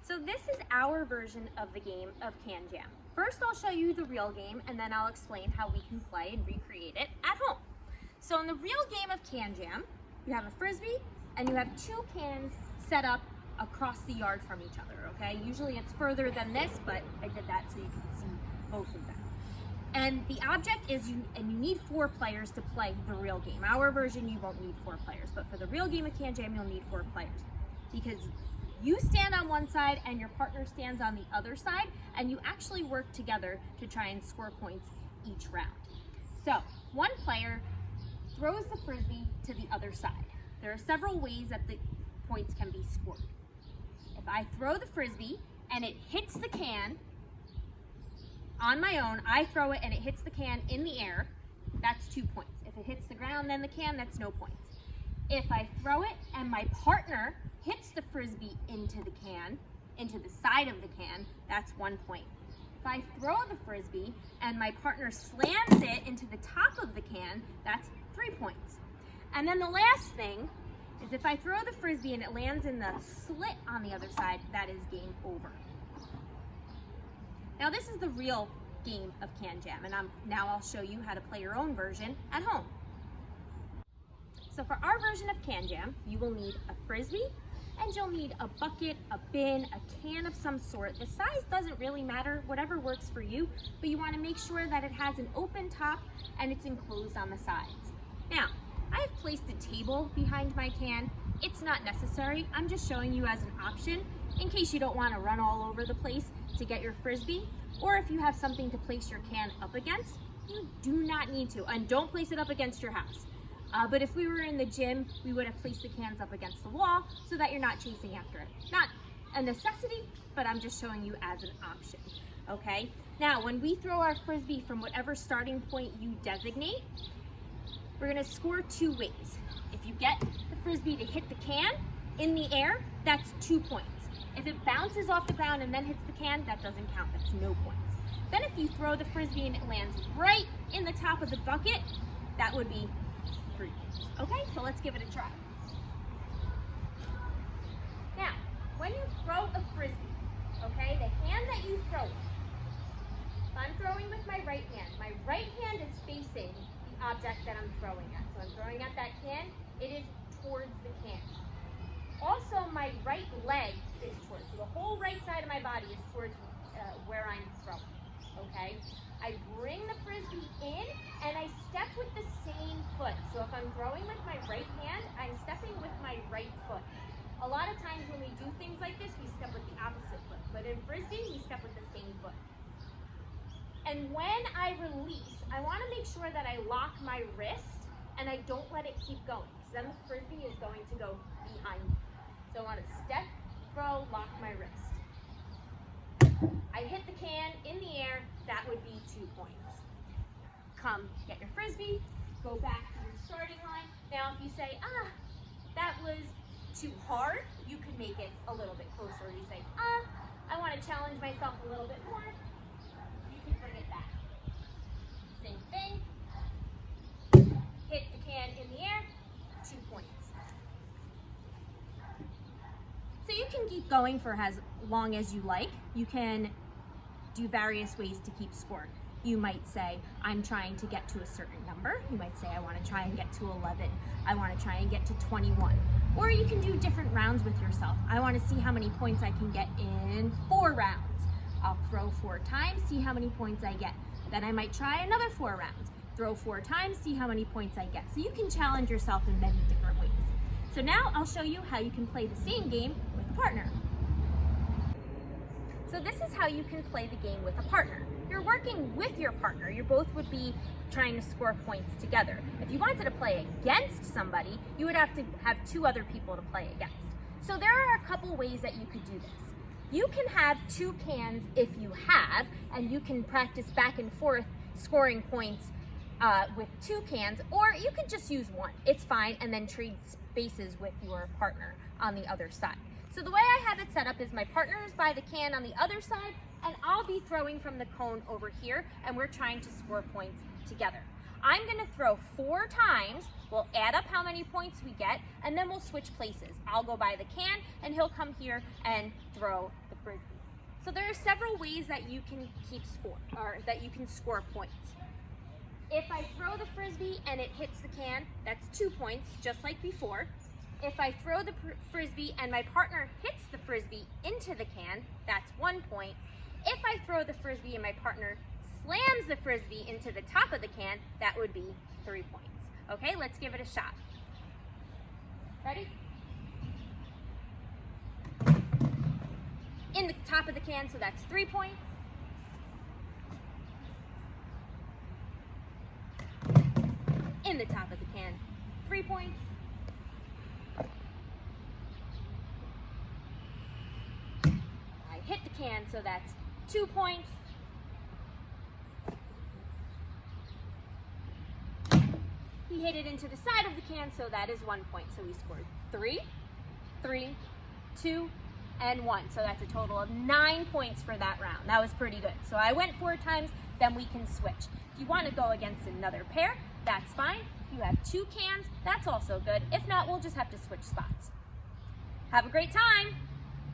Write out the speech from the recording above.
So this is our version of the game of Can Jam. First, I'll show you the real game, and then I'll explain how we can play and recreate it at home. So in the real game of Can Jam, you have a Frisbee, and you have two cans set up across the yard from each other, okay? Usually it's further than this, but I did that so you can see both of them. And the object is, you need 4 players to play the real game. Our version, you won't need 4 players, but for the real game of Can Jam, you'll need 4 players. Because you stand on one side and your partner stands on the other side, and you actually work together to try and score points each round. So, one player throws the Frisbee to the other side. There are several ways that the points can be scored. If I throw the Frisbee and it hits the can, on my own, I throw it and it hits the can in the air, that's 2 points. If it hits the ground, then the can, that's no points. If I throw it and my partner hits the Frisbee into the can, into the side of the can, that's 1 point. If I throw the Frisbee and my partner slams it into the top of the can, that's 3 points. And then the last thing is if I throw the Frisbee and it lands in the slit on the other side, that is game over. Now this is the real game of Can Jam, and now I'll show you how to play your own version at home. So for our version of Can Jam, you will need a Frisbee, and you'll need a bucket, a bin, a can of some sort. The size doesn't really matter, whatever works for you, but you want to make sure that it has an open top and it's enclosed on the sides. Now, I have placed a table behind my can. It's not necessary. I'm just showing you as an option in case you don't want to run all over the place to get your Frisbee, or if you have something to place your can up against, you do not need to, and don't place it up against your house. But if we were in the gym, we would have placed the cans up against the wall so that you're not chasing after it. Not a necessity, but I'm just showing you as an option, okay? Now, when we throw our Frisbee from whatever starting point you designate, we're gonna score 2 ways. If you get the Frisbee to hit the can in the air, that's 2 points. If it bounces off the ground and then hits the can, that doesn't count, that's no points. Then if you throw the Frisbee and it lands right in the top of the bucket, that would be 3 points. Okay, so let's give it a try. Now, when you throw a Frisbee, okay, the hand that you throw it, if I'm throwing with my right hand is facing the object that I'm throwing at. So I'm throwing at that can, it is towards the can. Also, my right leg is towards, so the whole right side of my body is towards where I'm throwing, okay? I bring the Frisbee in and I step with the same foot. So if I'm throwing with my right hand, I'm stepping with my right foot. A lot of times when we do things like this, we step with the opposite foot. But in Frisbee, we step with the same foot. And when I release, I want to make sure that I lock my wrist and I don't let it keep going, because then the Frisbee is going to go behind me. So I want to step, throw, lock my wrist. I hit the can in the air, that would be 2 points. Come get your Frisbee, go back to your starting line. Now if you say, that was too hard, you could make it a little bit closer. You say, I want to challenge myself a little bit more, you can bring it back. Same thing, hit the can in the air, 2 points. So you can keep going for as long as you like. You can do various ways to keep score. You might say, I'm trying to get to a certain number. You might say, I want to try and get to 11. I want to try and get to 21. Or you can do different rounds with yourself. I want to see how many points I can get in 4 rounds. I'll throw 4 times, see how many points I get. Then I might try another 4 rounds. Throw 4 times, see how many points I get. So you can challenge yourself in many different ways. So now I'll show you how you can play the same game with a partner. So this is how you can play the game with a partner. You're working with your partner. You both would be trying to score points together. If you wanted to play against somebody, you would have to have 2 other people to play against. So there are a couple ways that you could do this. You can have 2 cans if you have, and you can practice back and forth scoring points with 2 cans, or you could just use 1. It's fine, and then trade spaces with your partner on the other side. So the way I have it set up is my partner is by the can on the other side, and I'll be throwing from the cone over here, and we're trying to score points together. I'm gonna throw 4 times. We'll add up how many points we get, and then we'll switch places. I'll go by the can, and he'll come here and throw the Frisbee. So there are several ways that you can keep score, or that you can score points. If I throw the Frisbee and it hits the can, that's 2 points, just like before. If I throw the Frisbee and my partner hits the Frisbee into the can, that's 1 point. If I throw the Frisbee and my partner slams the Frisbee into the top of the can, that would be 3 points. Okay, let's give it a shot. Ready? In the top of the can, so that's 3 points. In the top of the can, 3 points. I hit the can, so that's 2 points. He hit it into the side of the can, so that is 1 point. So we scored 3, 3, 2, and 1. So that's a total of 9 points for that round. That was pretty good. So I went 4 times, then we can switch. If you want to go against another pair, that's fine. You have 2 cans, that's also good. If not, we'll just have to switch spots. Have a great time!